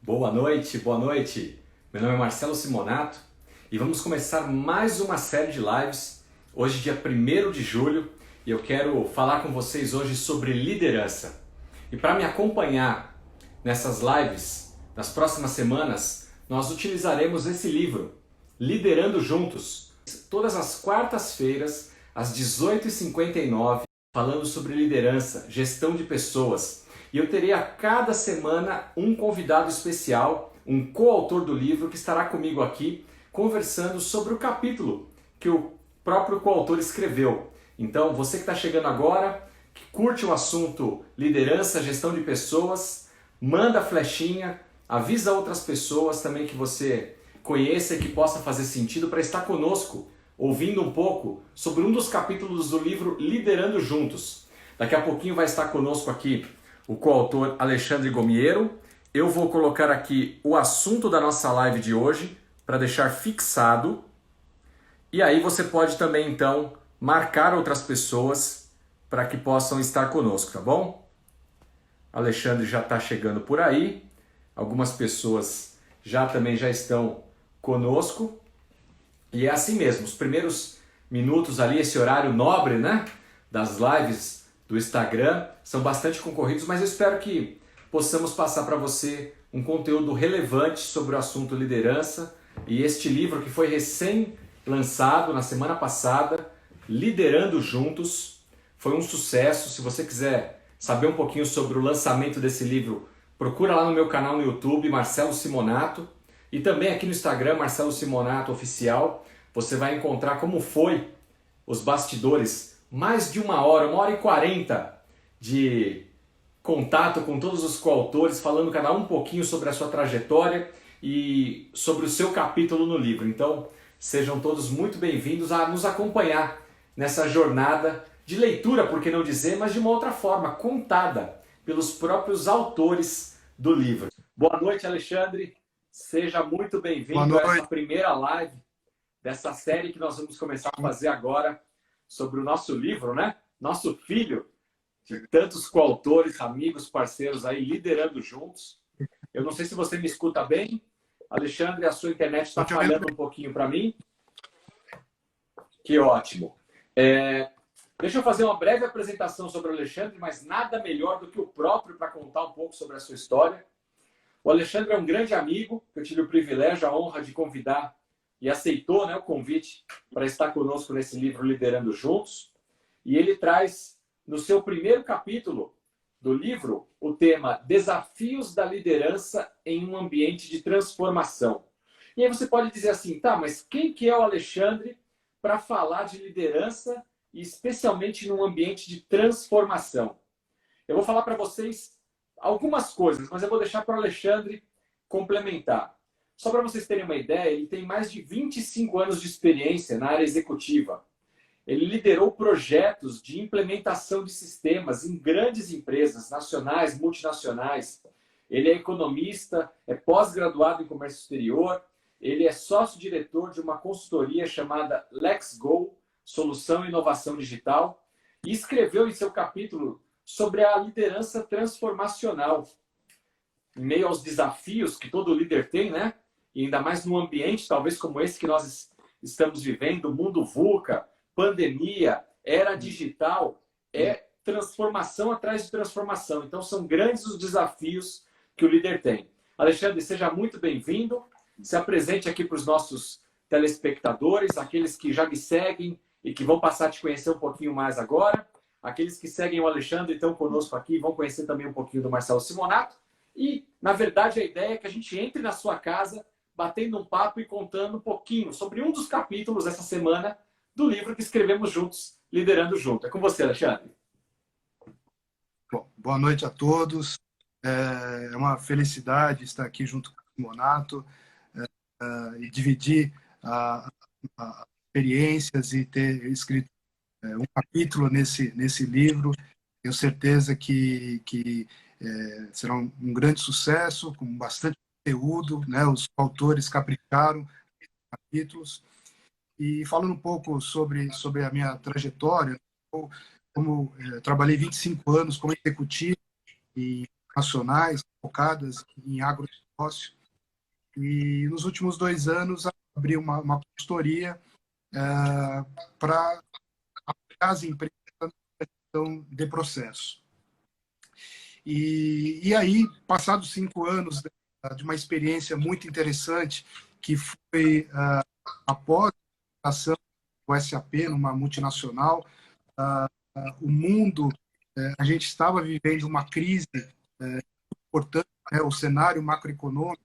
Boa noite, boa noite. Meu nome é Marcelo Simonato e vamos começar mais uma série de lives. Hoje, dia 1º de julho, e eu quero falar com vocês hoje sobre liderança. E para me acompanhar nessas lives, nas próximas semanas, nós utilizaremos esse livro, Liderando Juntos, todas as quartas-feiras, às 18h59, falando sobre liderança, gestão de pessoas. E eu terei a cada semana um convidado especial, um coautor do livro, que estará comigo aqui conversando sobre o capítulo que o próprio coautor escreveu. Então, você que está chegando agora, que curte o assunto liderança, gestão de pessoas, manda a flechinha, avisa outras pessoas também que você conheça e que possa fazer sentido para estar conosco, ouvindo um pouco sobre um dos capítulos do livro Liderando Juntos. Daqui a pouquinho vai estar conosco aqui o coautor Alexandre Gomiero. Eu vou colocar aqui o assunto da nossa live de hoje para deixar fixado. E aí você pode também, então, marcar outras pessoas para que possam estar conosco, tá bom? Alexandre já está chegando por aí. Algumas pessoas também já estão conosco. E é assim mesmo, os primeiros minutos ali, esse horário nobre, né, das lives do Instagram, são bastante concorridos, mas eu espero que possamos passar para você um conteúdo relevante sobre o assunto liderança. E este livro que foi recém-lançado na semana passada, Liderando Juntos, foi um sucesso. Se você quiser saber um pouquinho sobre o lançamento desse livro, procura lá no meu canal no YouTube, Marcelo Simonato, e também aqui no Instagram, Marcelo Simonato Oficial. Você vai encontrar como foi os bastidores, mais de 1 hora e 40 de contato com todos os coautores, falando cada um pouquinho sobre a sua trajetória e sobre o seu capítulo no livro. Então, sejam todos muito bem-vindos a nos acompanhar nessa jornada de leitura, por que não dizer, mas de uma outra forma, contada pelos próprios autores do livro. Boa noite, Alexandre. Seja muito bem-vindo a essa primeira live dessa série que nós vamos começar a fazer agora sobre o nosso livro, né? Nosso filho, de tantos coautores, amigos, parceiros aí, liderando juntos. Eu não sei se você me escuta bem. Alexandre, a sua internet está falhando um pouquinho para mim. Que ótimo. Deixa eu fazer uma breve apresentação sobre o Alexandre, mas nada melhor do que o próprio para contar um pouco sobre a sua história. O Alexandre é um grande amigo, eu tive o privilégio, a honra de convidar e aceitou, né, o convite para estar conosco nesse livro Liderando Juntos. E ele traz no seu primeiro capítulo do livro o tema Desafios da Liderança em um Ambiente de Transformação. E aí você pode dizer assim, tá, mas quem que é o Alexandre para falar de liderança e especialmente num ambiente de transformação? Eu vou falar para vocês algumas coisas, mas eu vou deixar para o Alexandre complementar. Só para vocês terem uma ideia, ele tem mais de 25 anos de experiência na área executiva. Ele liderou projetos de implementação de sistemas em grandes empresas nacionais, multinacionais. Ele é economista, é pós-graduado em comércio exterior, ele é sócio-diretor de uma consultoria chamada LexGo, Solução e Inovação Digital, e escreveu em seu capítulo sobre a liderança transformacional. Em meio aos desafios que todo líder tem, né? E ainda mais num ambiente talvez como esse que nós estamos vivendo, mundo VUCA, pandemia, era digital, é transformação atrás de transformação. Então são grandes os desafios que o líder tem. Alexandre, seja muito bem-vindo. Se apresente aqui para os nossos telespectadores, aqueles que já me seguem e que vão passar a te conhecer um pouquinho mais agora. Aqueles que seguem o Alexandre e estão conosco aqui vão conhecer também um pouquinho do Marcelo Simonato. E, na verdade, a ideia é que a gente entre na sua casa, batendo um papo e contando um pouquinho sobre um dos capítulos dessa semana do livro que escrevemos juntos, Liderando Junto. É com você, Alexandre. Bom, boa noite a todos. É uma felicidade estar aqui junto com o Simonato e dividir experiências e ter escrito um capítulo nesse livro. Tenho certeza que será um grande sucesso, com bastante conteúdo, né? Os autores capricharam nos capítulos. E falando um pouco sobre a minha trajetória, como trabalhei 25 anos como executivo em nacionais focadas em negócio. E nos últimos 2 anos, abri uma consultoria para apoiar as empresas na questão de processo. E aí, passados 5 anos de uma experiência muito interessante, que foi após a ação do SAP, numa multinacional, o mundo, a gente estava vivendo uma crise importante, né? O cenário macroeconômico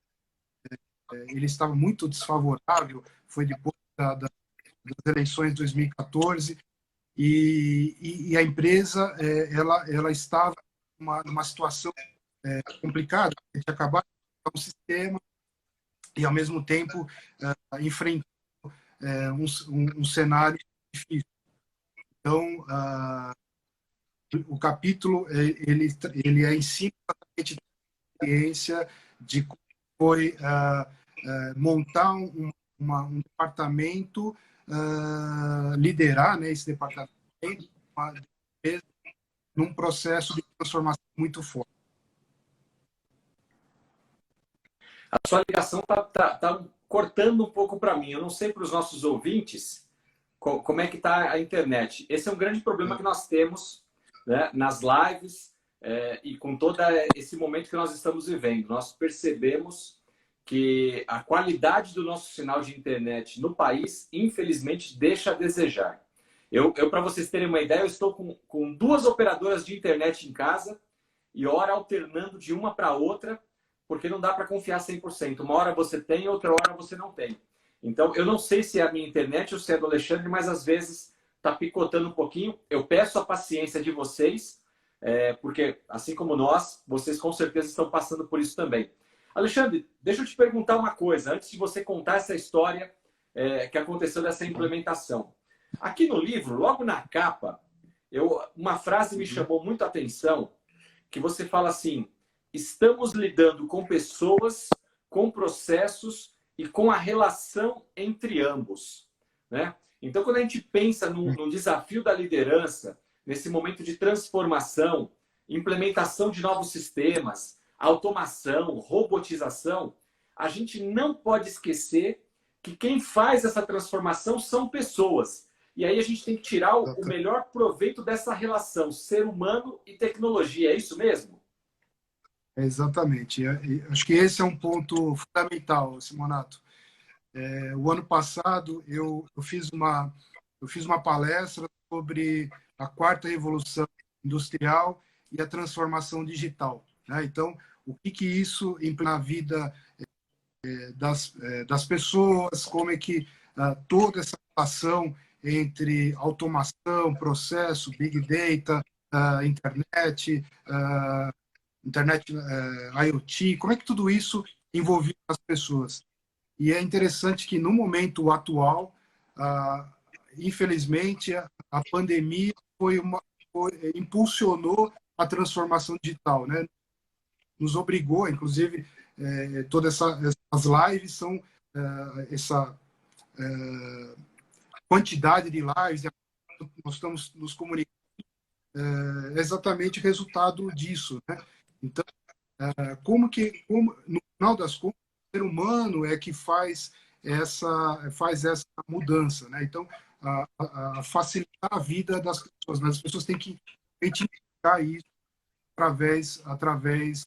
ele estava muito desfavorável, foi depois das eleições de 2014, e a empresa ela estava numa situação complicada, a gente acabava de um sistema e, ao mesmo tempo, enfrentando um cenário difícil. Então, o capítulo ele é em cima exatamente da experiência de como foi montar um departamento, liderar, né, esse departamento num processo de transformação muito forte. A sua ligação tá cortando um pouco para mim. Eu não sei para os nossos ouvintes como é que está a internet. Esse é um grande problema que nós temos, né, nas lives e com todo esse momento que nós estamos vivendo. Nós percebemos que a qualidade do nosso sinal de internet no país, infelizmente, deixa a desejar. Eu para vocês terem uma ideia, eu estou com 2 operadoras de internet em casa e hora alternando de uma para outra, porque não dá para confiar 100%. Uma hora você tem, outra hora você não tem. Então, eu não sei se é a minha internet ou se é do Alexandre, mas às vezes está picotando um pouquinho. Eu peço a paciência de vocês, porque assim como nós, vocês com certeza estão passando por isso também. Alexandre, deixa eu te perguntar uma coisa, antes de você contar essa história que aconteceu dessa implementação. Aqui no livro, logo na capa, uma frase me chamou muito a atenção, que você fala assim: estamos lidando com pessoas, com processos e com a relação entre ambos, né? Então, quando a gente pensa no desafio da liderança, nesse momento de transformação, implementação de novos sistemas, automação, robotização, a gente não pode esquecer que quem faz essa transformação são pessoas. E aí a gente tem que tirar o melhor proveito dessa relação, ser humano e tecnologia. É isso mesmo? Exatamente. Acho que esse é um ponto fundamental, Simonato. O ano passado eu fiz uma palestra sobre a 4ª revolução industrial e a transformação digital, né? Então, o que isso implica na vida das pessoas, como é que toda essa relação entre automação, processo, big data, internet, IoT, como é que tudo isso envolvia as pessoas. E é interessante que, no momento atual, infelizmente, a pandemia impulsionou a transformação digital, né? Nos obrigou, inclusive, todas as lives são essa quantidade de lives, nós estamos nos comunicando, exatamente resultado disso, né? Então, como no final das contas, o ser humano é que faz essa mudança, né? Então, facilitar a vida das pessoas, né? As pessoas têm que identificar isso através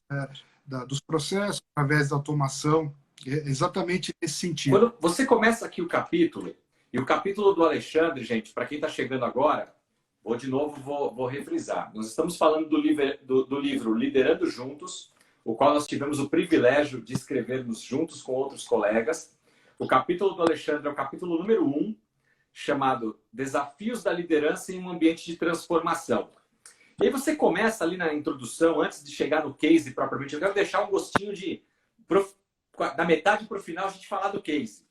dos processos, através da automação, exatamente nesse sentido. Quando você começa aqui o capítulo, e o capítulo do Alexandre, gente, para quem está chegando agora, vou refrisar. Nós estamos falando do livro Liderando Juntos, o qual nós tivemos o privilégio de escrevermos juntos com outros colegas. O capítulo do Alexandre é o capítulo número 1, chamado Desafios da Liderança em um Ambiente de Transformação. E aí você começa ali na introdução, antes de chegar no case propriamente, eu quero deixar um gostinho da metade para o final a gente falar do case.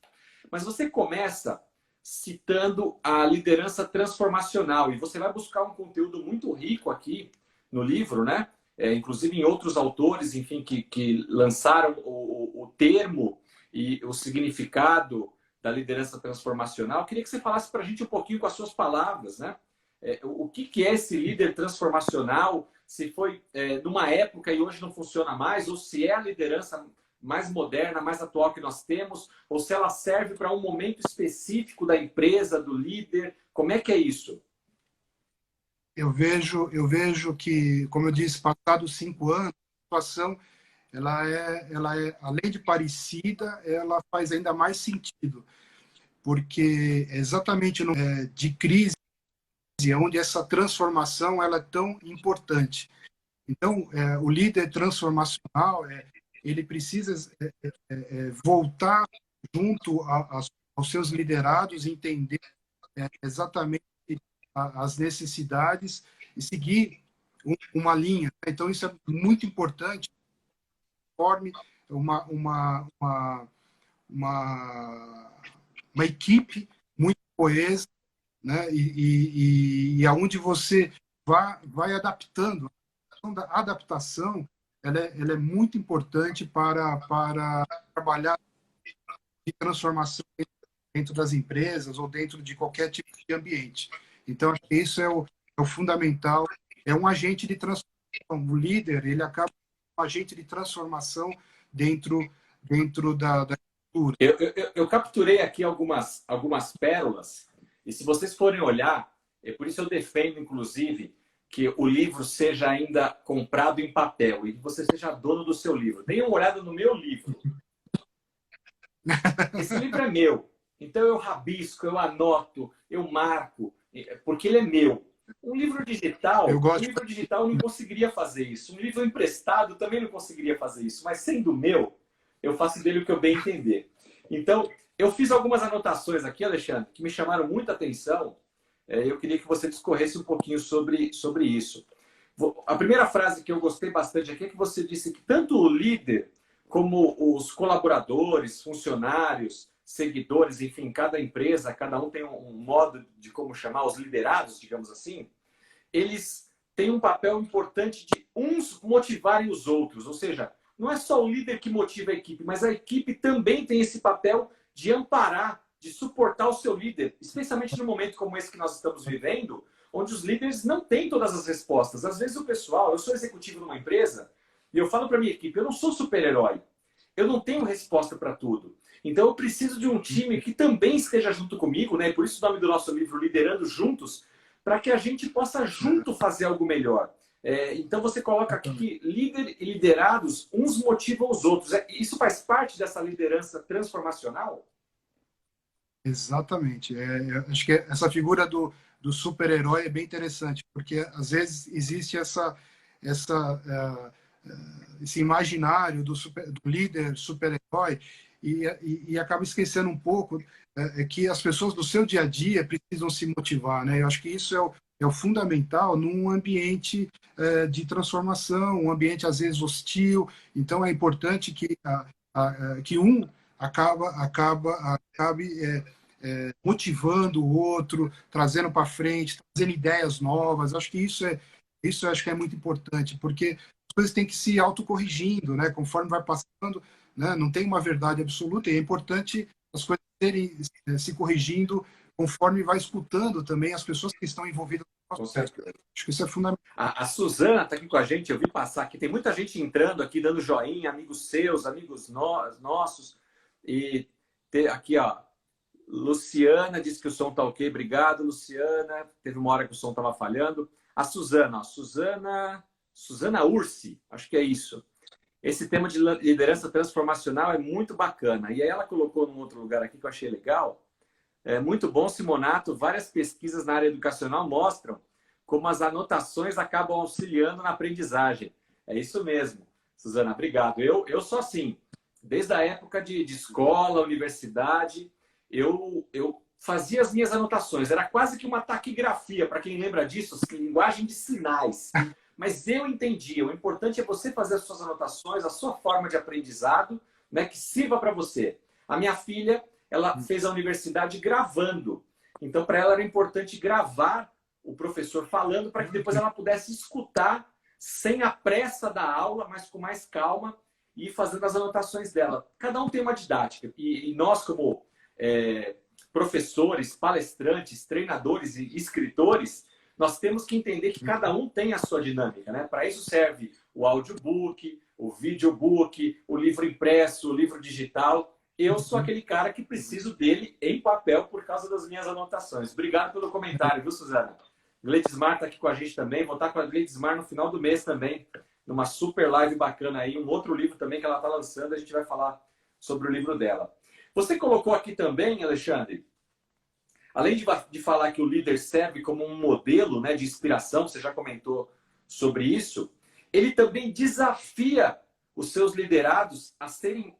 Mas você começa citando a liderança transformacional, e você vai buscar um conteúdo muito rico aqui no livro, né? Inclusive em outros autores, enfim, que lançaram o termo e o significado da liderança transformacional. Eu queria que você falasse para a gente um pouquinho com as suas palavras, né? O que é esse líder transformacional? Se foi numa época e hoje não funciona mais, ou se é a liderança mais moderna, mais atual que nós temos, ou se ela serve para um momento específico da empresa, do líder. Como é que é isso? Eu vejo que, como eu disse, passados 5 anos, a situação além de parecida, ela faz ainda mais sentido, porque é exatamente no de crise onde essa transformação ela é tão importante. Então, o líder transformacional, ele precisa voltar junto aos seus liderados, entender exatamente as necessidades e seguir uma linha. Então, isso é muito importante, forme uma, uma equipe muito coesa, né? E aonde você vai adaptando. A adaptação ela é muito importante para trabalhar de transformação dentro das empresas ou dentro de qualquer tipo de ambiente. Então, acho que isso é o fundamental. É um agente de transformação. O líder, ele acaba sendo um agente de transformação dentro da cultura. Eu capturei aqui algumas pérolas, e se vocês forem olhar, por isso eu defendo, inclusive, que o livro seja ainda comprado em papel e que você seja dono do seu livro. Deem uma olhada no meu livro. Esse livro é meu. Então eu rabisco, eu anoto, eu marco, porque ele é meu. Um livro digital eu não conseguiria fazer isso. Um livro emprestado também não conseguiria fazer isso. Mas sendo meu, eu faço dele o que eu bem entender. Então, eu fiz algumas anotações aqui, Alexandre, que me chamaram muita atenção. Eu queria que você discorresse um pouquinho sobre isso. A primeira frase que eu gostei bastante aqui é que você disse que tanto o líder como os colaboradores, funcionários, seguidores, enfim, cada empresa, cada um tem um modo de como chamar, os liderados, digamos assim, eles têm um papel importante de uns motivarem os outros. Ou seja, não é só o líder que motiva a equipe, mas a equipe também tem esse papel de amparar, de suportar o seu líder, especialmente num momento como esse que nós estamos vivendo, onde os líderes não têm todas as respostas. Às vezes o pessoal, eu sou executivo numa empresa, e eu falo para minha equipe, eu não sou super-herói, eu não tenho resposta para tudo. Então eu preciso de um time que também esteja junto comigo, né? Por isso o nome do nosso livro, Liderando Juntos, para que a gente possa junto fazer algo melhor. Então você coloca aqui que líder e liderados, uns motivam os outros. Isso faz parte dessa liderança transformacional? Exatamente. Acho que essa figura do super-herói é bem interessante, porque às vezes existe esse imaginário do líder super-herói e acaba esquecendo um pouco que as pessoas do seu dia a dia precisam se motivar, né? Eu acho que isso é o fundamental num ambiente de transformação, um ambiente às vezes hostil. Então é importante que um acabe motivando o outro, trazendo para frente, trazendo ideias novas. Acho que isso acho que é muito importante, porque as coisas têm que se autocorrigindo, né? Conforme vai passando, né? Não tem uma verdade absoluta, e é importante as coisas serem se corrigindo conforme vai escutando também as pessoas que estão envolvidas no processo. Acho que isso é fundamental. A Suzana está aqui com a gente, eu vi passar aqui. Tem muita gente entrando aqui, dando joinha, amigos seus, amigos nossos. E aqui, ó, Luciana disse que o som tá ok. Obrigado, Luciana. Teve uma hora que o som estava falhando. A Suzana, ó, Suzana Ursi, acho que é isso. Esse tema de liderança transformacional é muito bacana. E aí ela colocou num outro lugar aqui que eu achei legal. É muito bom, Simonato. Várias pesquisas na área educacional mostram como as anotações acabam auxiliando na aprendizagem. É isso mesmo, Suzana. Obrigado. Eu sou assim. Desde a época de escola, universidade, eu fazia as minhas anotações. Era quase que uma taquigrafia, para quem lembra disso, linguagem de sinais. Mas eu entendia. O importante é você fazer as suas anotações, a sua forma de aprendizado, né, que sirva para você. A minha filha, ela fez a universidade gravando. Então, para ela era importante gravar o professor falando para que depois ela pudesse escutar sem a pressa da aula, mas com mais calma e fazendo as anotações dela. Cada um tem uma didática. E nós, como professores, palestrantes, treinadores e escritores, nós temos que entender que cada um tem a sua dinâmica, né? Para isso serve o audiobook, o videobook, o livro impresso, o livro digital. Eu sou aquele cara que preciso dele em papel por causa das minhas anotações. Obrigado pelo comentário, viu, Suzana? Gleidismar está aqui com a gente também. Vou estar com a Gleidismar no final do mês também, numa super live bacana aí. Um outro livro também que ela está lançando, a gente vai falar sobre o livro dela. Você colocou aqui também, Alexandre, além de falar que o líder serve como um modelo, né, de inspiração, você já comentou sobre isso, ele também desafia os seus liderados a serem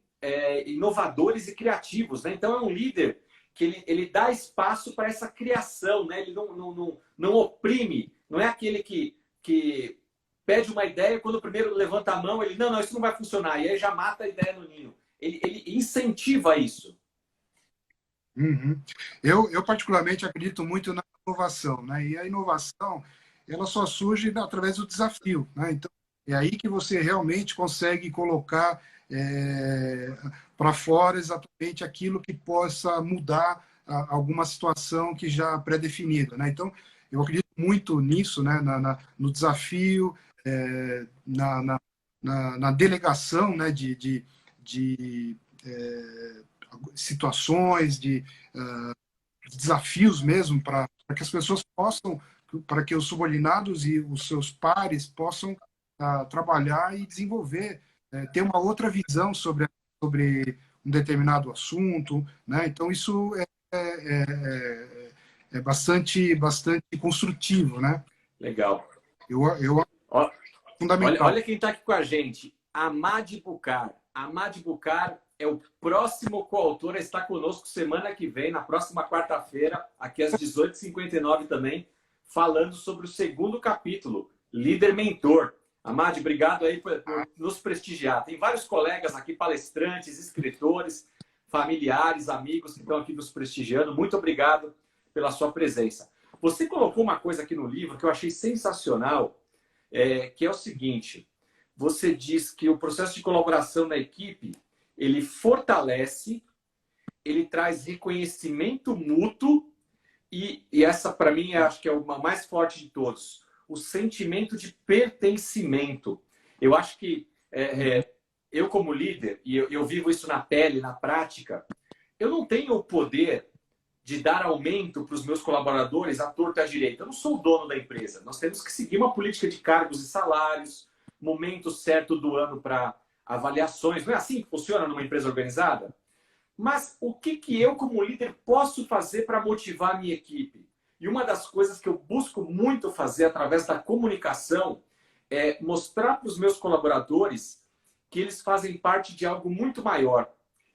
inovadores e criativos, né? Então é um líder que ele dá espaço para essa criação, né? Ele não oprime, não é aquele que pede uma ideia e quando o primeiro levanta a mão, ele, não, isso não vai funcionar, e aí já mata a ideia no ninho. Ele incentiva isso. Uhum. Eu particularmente acredito muito na inovação, né? E a inovação, ela só surge através do desafio, né? Então, é aí que você realmente consegue colocar para fora exatamente aquilo que possa mudar alguma situação que já pré-definida, né? Então, eu acredito muito nisso, né? No desafio, na delegação, né? De situações, de desafios mesmo, para que as pessoas possam, para que os subordinados e os seus pares possam trabalhar e desenvolver, ter uma outra visão sobre um determinado assunto, né? Então isso é bastante construtivo, né? Legal. Eu acho fundamental. Olha quem está aqui com a gente, Amad Bucar. Amad Bucar é o próximo coautor a estar conosco semana que vem, na próxima quarta-feira, aqui às 18h59 também, falando sobre o segundo capítulo, Líder Mentor. Amad, obrigado aí por nos prestigiar. Tem vários colegas aqui, palestrantes, escritores, familiares, amigos que estão aqui nos prestigiando. Muito obrigado pela sua presença. Você colocou uma coisa aqui no livro que eu achei sensacional, que é o seguinte: você diz que o processo de colaboração na equipe, ele fortalece, ele traz reconhecimento mútuo e essa, para mim, acho que é o mais forte de todos, o sentimento de pertencimento. Eu acho que eu, como líder, e eu vivo isso na pele, na prática, eu não tenho o poder de dar aumento para os meus colaboradores à torta e à direita. Eu não sou o dono da empresa. Nós temos que seguir uma política de cargos e salários, momento certo do ano para avaliações. Não é assim que funciona numa empresa organizada? Mas o que eu, como líder, posso fazer para motivar a minha equipe? E uma das coisas que eu busco muito fazer através da comunicação é mostrar para os meus colaboradores que eles fazem parte de algo muito maior.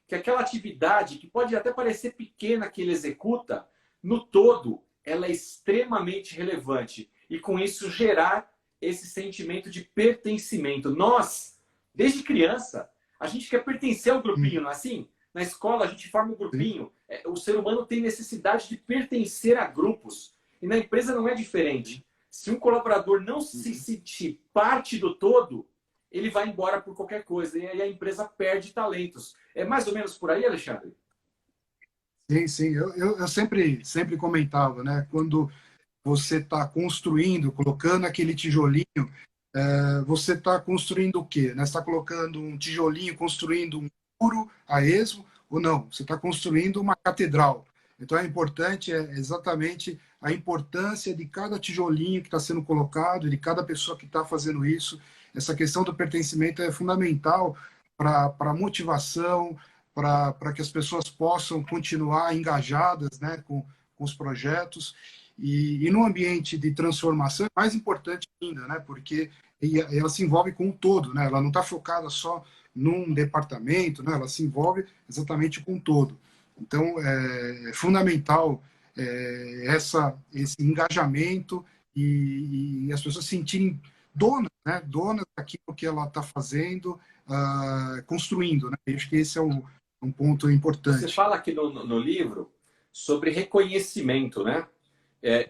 Que aquela atividade, que pode até parecer pequena que ele executa, no todo, ela é extremamente relevante. E com isso gerar esse sentimento de pertencimento. Nós, desde criança, a gente quer pertencer ao grupinho, não é assim? Na escola a gente forma um grupinho. O ser humano tem necessidade de pertencer a grupos. E na empresa não é diferente. Se um colaborador não se sentir parte do todo, ele vai embora por qualquer coisa. E aí a empresa perde talentos. É mais ou menos por aí, Alexandre? Sim. Eu sempre comentava, né? Quando você está construindo, colocando aquele tijolinho, você está construindo o quê? Né? Você está colocando um tijolinho, construindo um muro a esmo, ou não? Você está construindo uma catedral. Então, exatamente a importância de cada tijolinho que está sendo colocado, de cada pessoa que está fazendo isso. Essa questão do pertencimento é fundamental para a motivação, para que as pessoas possam continuar engajadas, né, com os projetos. E no ambiente de transformação é mais importante ainda, né, porque ela se envolve com o todo, né, ela não está focada só num departamento, né, ela se envolve exatamente com o todo. Então, é fundamental esse engajamento e as pessoas se sentirem donas, né, donas daquilo que ela está fazendo, construindo. Né? Eu acho que esse é um ponto importante. Você fala aqui no livro sobre reconhecimento, né?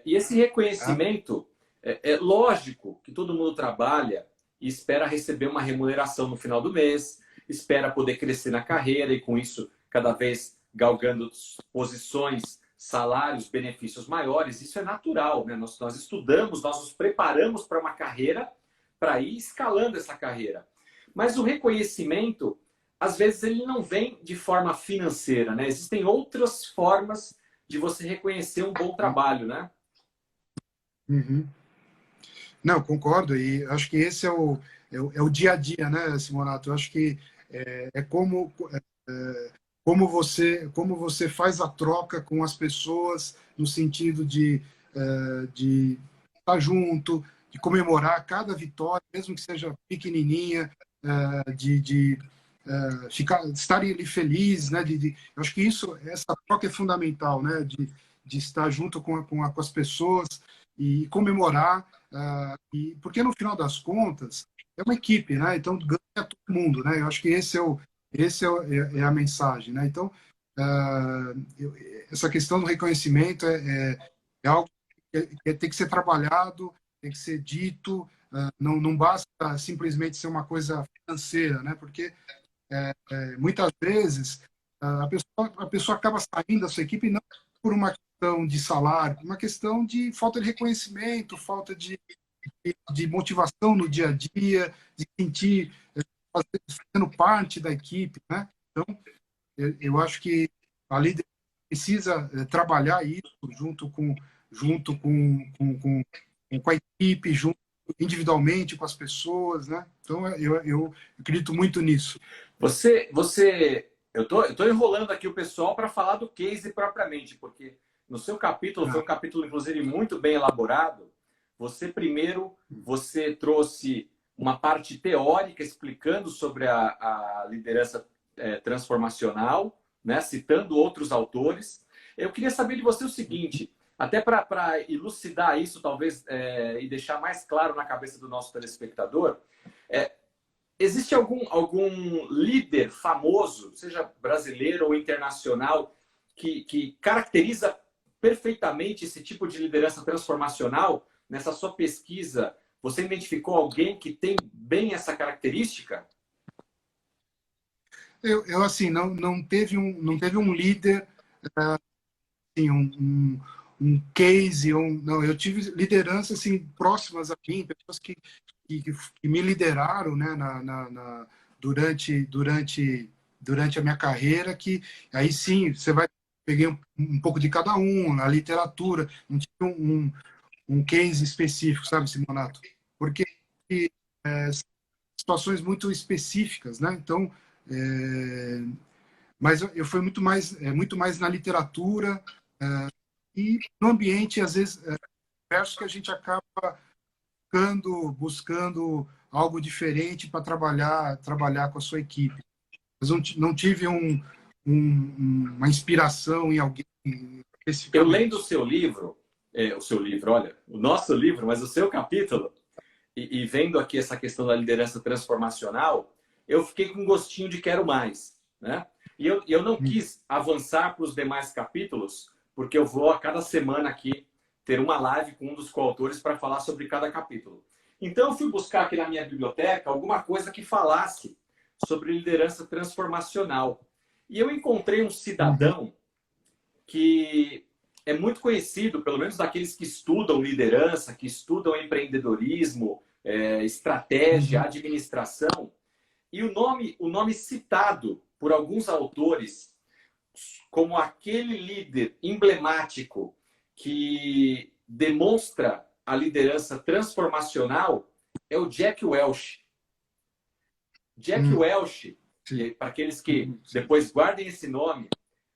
E esse reconhecimento, é lógico que todo mundo trabalha e espera receber uma remuneração no final do mês, espera poder crescer na carreira e com isso cada vez galgando posições, salários, benefícios maiores. Isso é natural, né? Nós estudamos, nós nos preparamos para uma carreira para ir escalando essa carreira. Mas o reconhecimento, às vezes, ele não vem de forma financeira, né? Existem outras formas de você reconhecer um bom trabalho, né? Uhum. Não, concordo, e acho que esse é o dia a dia, né, Simonato? Eu acho que é como você faz a troca com as pessoas no sentido de estar junto, de comemorar cada vitória, mesmo que seja pequenininha, de estarem ali felizes, né? Eu acho que essa troca é fundamental, né? De estar junto com as pessoas e comemorar, porque no final das contas é uma equipe, né? Então ganha todo mundo, né? Eu acho que esse é a mensagem, né? Então essa questão do reconhecimento é algo que tem que ser trabalhado, tem que ser dito, não basta simplesmente ser uma coisa financeira, né? Porque muitas vezes a pessoa acaba saindo da sua equipe não por uma questão de salário, por uma questão de falta de reconhecimento, falta de motivação no dia a dia, de sentir fazendo parte da equipe, né? Então, eu acho que a líder precisa trabalhar isso junto com a equipe, junto individualmente com as pessoas, né? Então, eu acredito muito nisso. Eu tô enrolando aqui o pessoal para falar do case propriamente, porque no seu capítulo, foi um capítulo, inclusive, muito bem elaborado. Você trouxe uma parte teórica explicando sobre a liderança transformacional, né, citando outros autores. Eu queria saber de você o seguinte, até para elucidar isso, talvez, e deixar mais claro na cabeça do nosso telespectador, é, existe algum líder famoso, seja brasileiro ou internacional, que caracteriza perfeitamente esse tipo de liderança transformacional? Nessa sua pesquisa, você identificou alguém que tem bem essa característica? Eu assim, não teve um líder, assim, um case, não, eu tive lideranças assim, próximas a mim, pessoas que me lideraram, né, durante a minha carreira, que aí sim, peguei um pouco de cada um, na literatura, não tive um case específico, sabe, Simonato? Porque são situações muito específicas, né? Então, é, mas eu fui muito mais na literatura, e no ambiente, às vezes, diverso, que a gente acaba buscando algo diferente para trabalhar com a sua equipe. Mas não tive uma inspiração em alguém Eu lendo o especificamente. seu livro, olha, o nosso livro, mas o seu capítulo, e vendo aqui essa questão da liderança transformacional, eu fiquei com um gostinho de quero mais, né? E eu não quis avançar para os demais capítulos, porque eu vou a cada semana aqui ter uma live com um dos coautores para falar sobre cada capítulo. Então eu fui buscar aqui na minha biblioteca alguma coisa que falasse sobre liderança transformacional. E eu encontrei um Uhum, cidadão que é muito conhecido, pelo menos daqueles que estudam liderança, que estudam empreendedorismo, estratégia, uhum, administração. E o nome citado por alguns autores como aquele líder emblemático que demonstra a liderança transformacional é o Jack Welch. Jack uhum, Welch, sim, para aqueles que uhum, sim. depois guardem esse nome,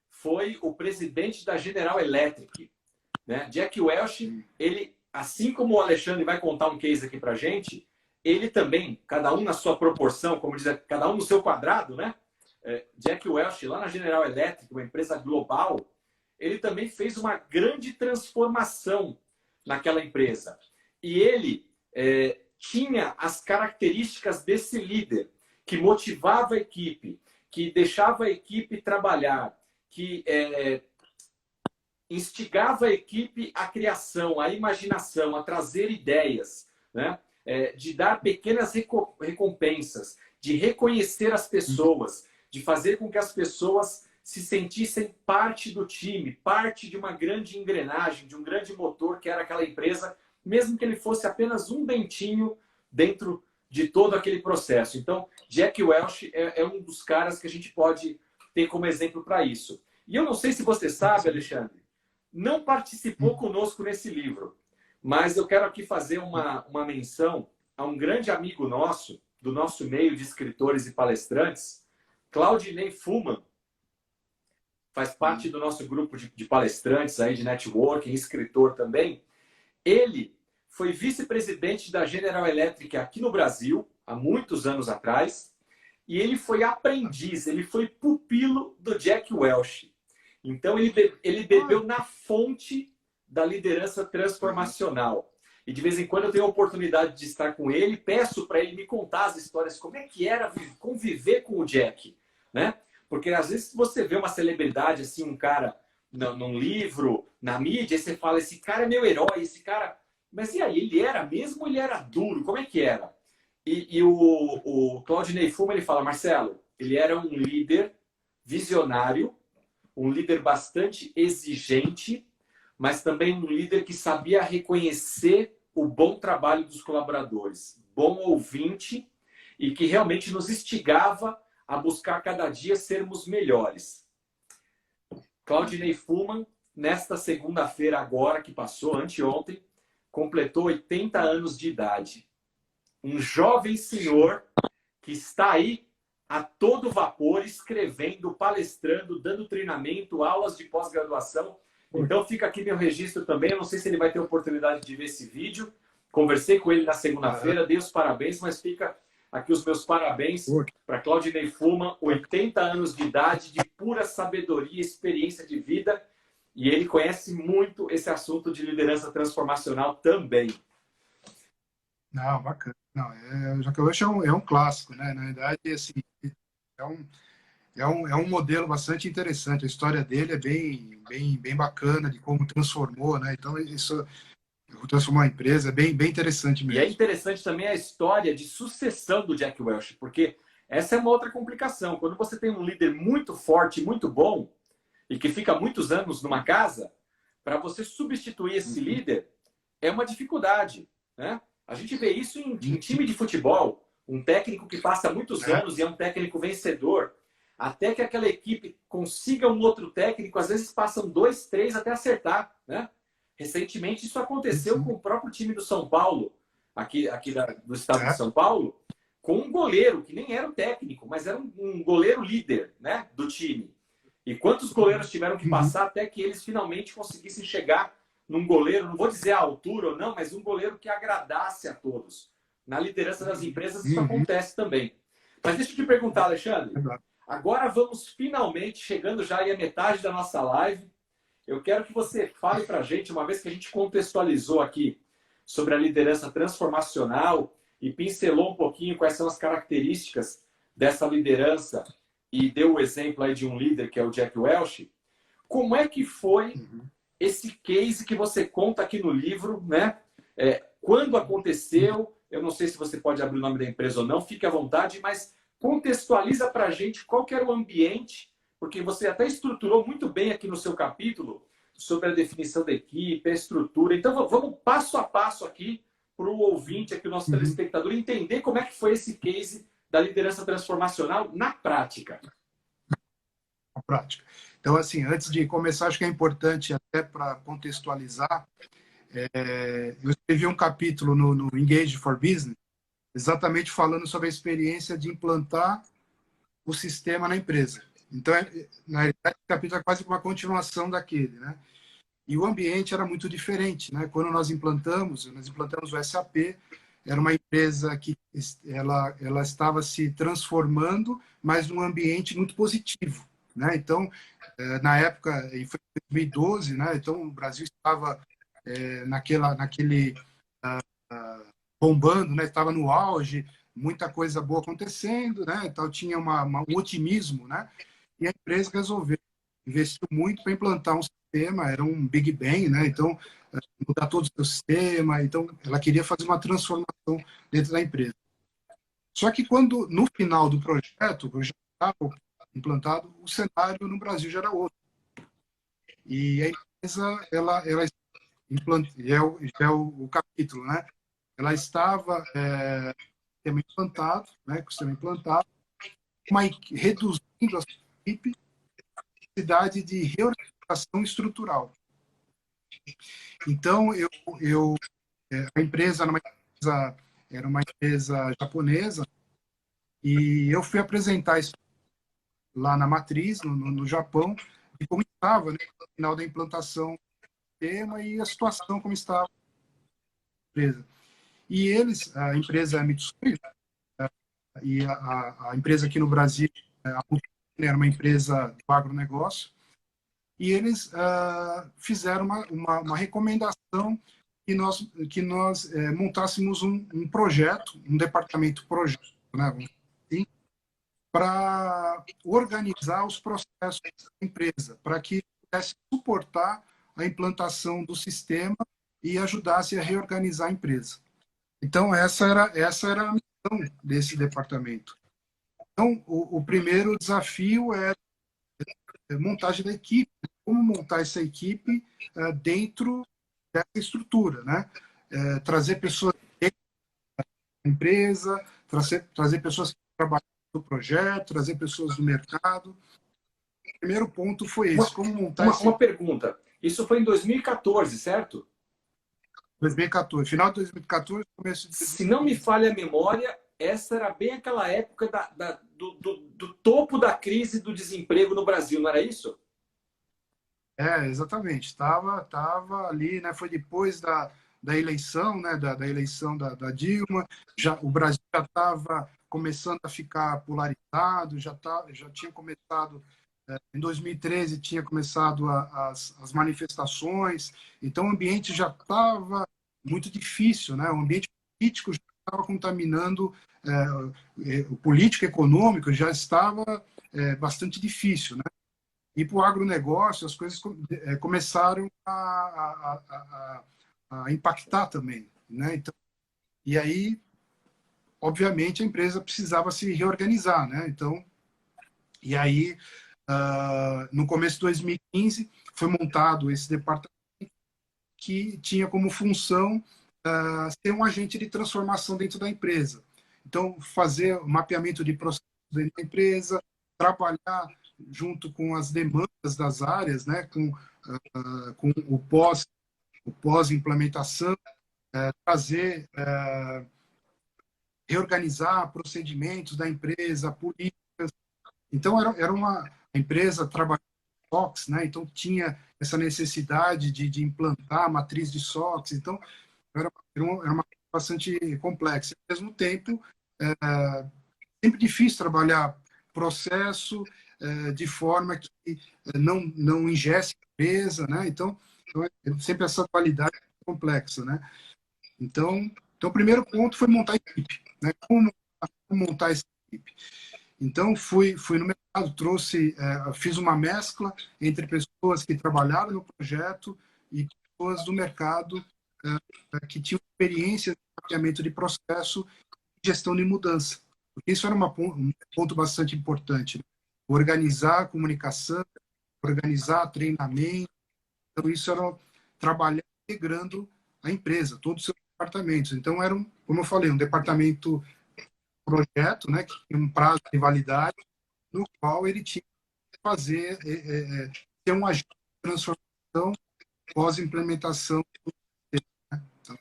foi o presidente da General Electric, né? Jack Welch, Sim. ele, assim como o Alexandre vai contar um case aqui para gente, ele também, cada um na sua proporção, como diz, cada um no seu quadrado, né? Jack Welch, lá na General Electric, uma empresa global, ele também fez uma grande transformação naquela empresa. E ele tinha as características desse líder, que motivava a equipe, que deixava a equipe trabalhar, que instigava a equipe à criação, à imaginação, a trazer ideias, né? De dar pequenas recompensas, de reconhecer as pessoas, de fazer com que as pessoas se sentissem parte do time, parte de uma grande engrenagem, de um grande motor que era aquela empresa, mesmo que ele fosse apenas um dentinho dentro de todo aquele processo. Então, Jack Welch é um dos caras que a gente pode ter como exemplo para isso. E eu não sei se você sabe, Alexandre, não participou conosco nesse livro, mas eu quero aqui fazer uma menção a um grande amigo nosso, do nosso meio de escritores e palestrantes, Claudinei Fullman, faz parte do nosso grupo de palestrantes aí, de networking, escritor também. Ele foi vice-presidente da General Electric aqui no Brasil, há muitos anos atrás, e ele foi aprendiz, ele foi pupilo do Jack Welch. Então, ele bebeu na fonte da liderança transformacional. E de vez em quando eu tenho a oportunidade de estar com ele, peço para ele me contar as histórias, como é que era conviver com o Jack, né? Porque às vezes você vê uma celebridade, assim, um cara num livro, na mídia, e você fala, esse cara é meu herói, esse cara... Mas e aí, ele era mesmo ou ele era duro? Como é que era? E o Claudinei Fullman, ele fala, Marcelo, ele era um líder visionário, um líder bastante exigente, mas também um líder que sabia reconhecer o bom trabalho dos colaboradores, bom ouvinte e que realmente nos instigava a buscar cada dia sermos melhores. Claudinei Fullman, nesta segunda-feira agora que passou, anteontem, completou 80 anos de idade. Um jovem senhor que está aí a todo vapor, escrevendo, palestrando, dando treinamento, aulas de pós-graduação. Então fica aqui meu registro também. Eu não sei se ele vai ter oportunidade de ver esse vídeo. Conversei com ele na segunda-feira, dei os parabéns, mas fica aqui os meus parabéns para Claudinei Fullman, 80 anos de idade, de pura sabedoria, experiência de vida. E ele conhece muito esse assunto de liderança transformacional também. Não, bacana. Não, Jack Welch é um clássico, né? Na verdade, assim, é um modelo bastante interessante. A história dele é bem bacana, de como transformou, né? Então, isso transformou a empresa, é bem interessante mesmo. E é interessante também a história de sucessão do Jack Welch, porque essa é uma outra complicação. Quando você tem um líder muito forte, muito bom, e que fica muitos anos numa casa, para você substituir esse líder é uma dificuldade, né? A gente vê isso em time de futebol, um técnico que passa muitos anos e é um técnico vencedor, até que aquela equipe consiga um outro técnico, às vezes passam 2, 3 até acertar, né? Recentemente isso aconteceu com o próprio time do São Paulo, aqui do estado de São Paulo, com um goleiro que nem era o técnico, mas era um goleiro líder, né, do time. E quantos goleiros tiveram que passar até que eles finalmente conseguissem chegar num goleiro, não vou dizer a altura ou não, mas um goleiro que agradasse a todos. Na liderança das empresas isso acontece também. Mas deixa eu te perguntar, Alexandre, agora vamos finalmente, chegando já aí à metade da nossa live, eu quero que você fale para a gente, uma vez que a gente contextualizou aqui sobre a liderança transformacional e pincelou um pouquinho quais são as características dessa liderança e deu o exemplo aí de um líder que é o Jack Welch, como é que foi esse case que você conta aqui no livro, né? Quando aconteceu, eu não sei se você pode abrir o nome da empresa ou não, fique à vontade, mas contextualiza para a gente qual que era o ambiente, porque você até estruturou muito bem aqui no seu capítulo sobre a definição da equipe, a estrutura. Então, vamos passo a passo aqui para o ouvinte, aqui o nosso telespectador, entender como é que foi esse case da liderança transformacional na prática. Na prática. Então, assim, antes de começar, acho que é importante, até para contextualizar, eu escrevi um capítulo no Engage for Business, exatamente falando sobre a experiência de implantar o sistema na empresa. Então, na realidade, o capítulo é quase uma continuação daquele, né? E o ambiente era muito diferente, né? Quando nós implantamos o SAP, era uma empresa que ela estava se transformando, mas num ambiente muito positivo, né? Então, na época, e foi em 2012, né? Então, o Brasil estava naquele bombando, né? Estava no auge, muita coisa boa acontecendo, né? Então, tinha um otimismo, né? E a empresa resolveu, investiu muito para implantar um sistema, era um Big Bang, né? Então, mudar todo o seu sistema. Então, ela queria fazer uma transformação dentro da empresa. Só que quando, no final do projeto, já estava implantado, o cenário no Brasil já era outro. E a empresa, ela implanta, é o capítulo, né? ela estava sistema implantado, né, com o sistema implantado, reduzindo a sua equipe, necessidade de reorganização estrutural. Então, a empresa era uma empresa japonesa, e eu fui apresentar isso lá na matriz, no Japão, e como estava, né, no final da implantação do sistema e a situação como estava a empresa. E eles, a empresa Mitsui, e a empresa aqui no Brasil, a Multiplan, era uma empresa do agronegócio, e eles fizeram uma recomendação que nós montássemos um projeto, um departamento projeto, né, assim, para organizar os processos da empresa, para que pudesse suportar a implantação do sistema e ajudasse a reorganizar a empresa. Então, essa era a missão desse departamento. Então, o primeiro desafio é a montagem da equipe, como montar essa equipe dentro dessa estrutura, né? Trazer pessoas da empresa, trazer pessoas que trabalham no projeto, trazer pessoas do mercado. O primeiro ponto foi esse, como montar uma pergunta. Isso foi em 2014, certo? 2014, final de 2014, começo de 2015. Se não me falha a memória, essa era bem aquela época do topo da crise do desemprego no Brasil, não era isso? Exatamente. Estava ali, né? Foi depois da eleição, né? Da eleição da Dilma. O Brasil já estava começando a ficar polarizado, já tinha começado, em 2013, tinha começado as manifestações. Então, o ambiente já estava muito difícil, né? O ambiente político já estava contaminando, o político econômico já estava bastante difícil, né? E para o agronegócio, as coisas começaram a impactar também, né? Então, e aí, obviamente, a empresa precisava se reorganizar, né? Então, e aí, no começo de 2015, foi montado esse departamento que tinha como função ser um agente de transformação dentro da empresa. Então, fazer o mapeamento de processos dentro da empresa, trabalhar junto com as demandas das áreas, né, com o pós-implementação, trazer, reorganizar procedimentos da empresa, políticas. Então, era uma empresa trabalhando com SOX, né, então tinha essa necessidade de implantar a matriz de SOX. Então, era uma coisa bastante complexa. Ao mesmo tempo, sempre difícil trabalhar processo de forma que não ingesse a empresa, né? Então sempre essa qualidade complexa, né? Então, o primeiro ponto foi montar a equipe, né? Como montar essa equipe? Então, fui no mercado, fiz uma mescla entre pessoas que trabalharam no projeto e pessoas do mercado que tinham experiência no mapeamento de processo e gestão de mudança. Porque isso era um ponto bastante importante, né? Organizar a comunicação, organizar treinamento. Então, isso era trabalhar integrando a empresa, todos os seus departamentos. Então, era, como eu falei, um departamento projeto, né, que tinha um prazo de validade, no qual ele tinha que fazer, ter um agente de transformação pós-implementação. Né? Então,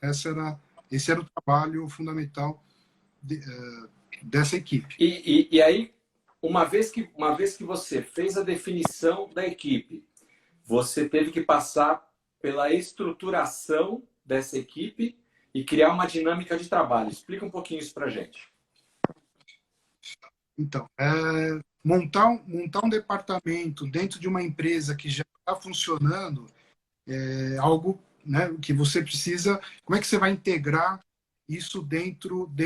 esse era o trabalho fundamental dessa equipe. E aí, uma vez que você fez a definição da equipe, você teve que passar pela estruturação dessa equipe e criar uma dinâmica de trabalho. Explica um pouquinho isso para a gente. Então, montar um departamento dentro de uma empresa que já está funcionando é algo, né, que você precisa. Como é que você vai integrar isso dentro da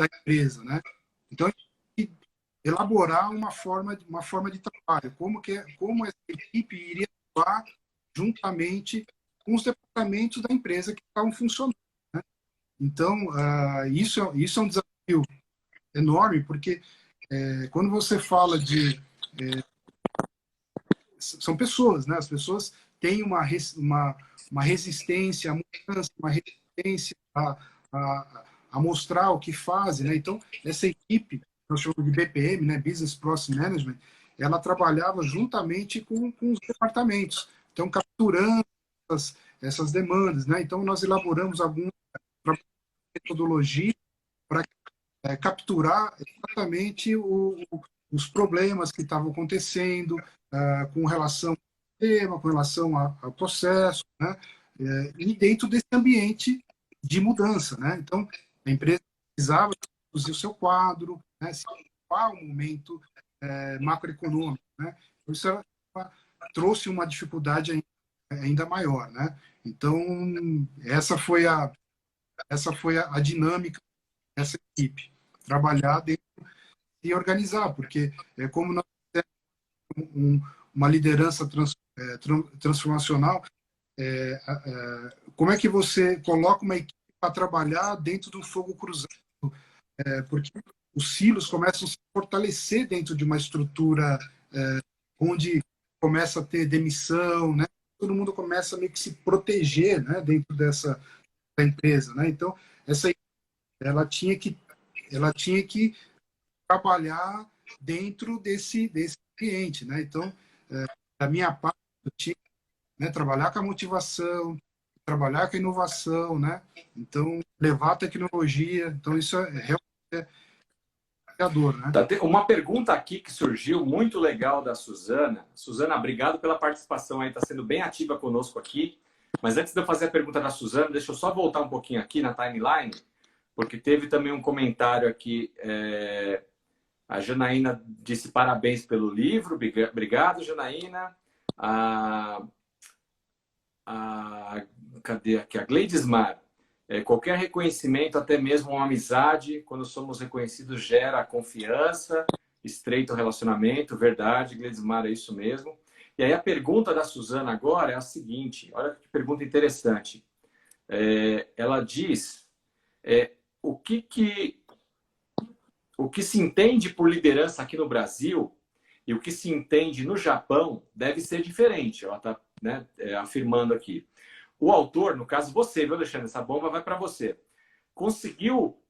empresa, né? Então, elaborar uma forma de trabalho, como essa equipe iria atuar juntamente com os departamentos da empresa que estavam funcionando, né? Então, isso é um desafio enorme, porque quando você fala são pessoas, né? As pessoas têm uma resistência à mudança, uma competência, a mostrar o que fazem, né? Então, essa equipe, nós chamamos de BPM, né? Business Process Management, ela trabalhava juntamente com os departamentos, então capturando essas demandas, né? Então, nós elaboramos alguma metodologia para capturar exatamente os problemas que estavam acontecendo com relação ao tema, com relação ao processo, né? E dentro desse ambiente de mudança, né? Então, a empresa precisava reduzir o seu quadro, né? Se adequar ao momento macroeconômico, né? Isso trouxe uma dificuldade ainda maior, né? Então, essa foi a dinâmica dessa equipe, trabalhar e organizar, porque como nós temos uma liderança transformacional, como é que você coloca uma equipe para trabalhar dentro do fogo cruzado? Porque os silos começam a se fortalecer dentro de uma estrutura onde começa a ter demissão, né? Todo mundo começa a meio que se proteger, né, dentro dessa da empresa, né? Então, essa ela tinha que trabalhar dentro desse ambiente, né? Então, da minha parte, eu tinha, né, trabalhar com a motivação, trabalhar com a inovação, né? Então, levar a tecnologia. Então, isso é realmente desafiador, né? Uma pergunta aqui que surgiu muito legal da Suzana. Suzana, obrigado pela participação aí, está sendo bem ativa conosco aqui. Mas antes de eu fazer a pergunta da Suzana, deixa eu só voltar um pouquinho aqui na timeline, porque teve também um comentário aqui. A Janaína disse parabéns pelo livro. Obrigado, Janaína. Cadê aqui? A Gleidismar. Qualquer reconhecimento, até mesmo uma amizade, quando somos reconhecidos, gera confiança, estreita o relacionamento. Verdade, Gleidismar, é isso mesmo. E aí a pergunta da Suzana agora é a seguinte, olha que pergunta interessante. Ela diz o que se entende por liderança aqui no Brasil e o que se entende no Japão deve ser diferente. Ela está, né, afirmando aqui. O autor, no caso você, viu, Alexandre? Essa bomba vai para você. Conseguiu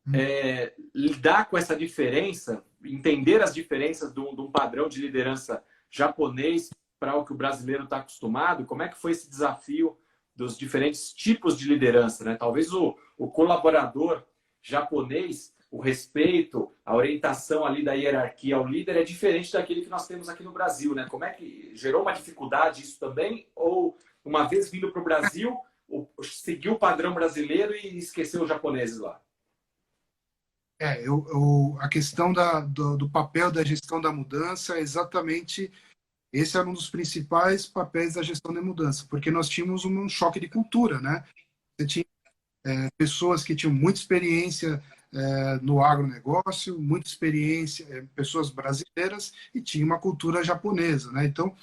lidar com essa diferença, entender as diferenças de um padrão de liderança japonês para o que o brasileiro está acostumado? Como é que foi esse desafio dos diferentes tipos de liderança, né? Talvez o colaborador japonês, o respeito, a orientação ali da hierarquia ao líder é diferente daquele que nós temos aqui no Brasil, né? Como é que gerou uma dificuldade isso também? Ou uma vez vindo para o Brasil, seguiu o padrão brasileiro e esqueceu os japoneses lá? A questão do papel da gestão da mudança é exatamente esse era um dos principais papéis da gestão da mudança, porque nós tínhamos um choque de cultura, né? Você tinha pessoas que tinham muita experiência no agronegócio, muita experiência, pessoas brasileiras, e tinha uma cultura japonesa, né? Então,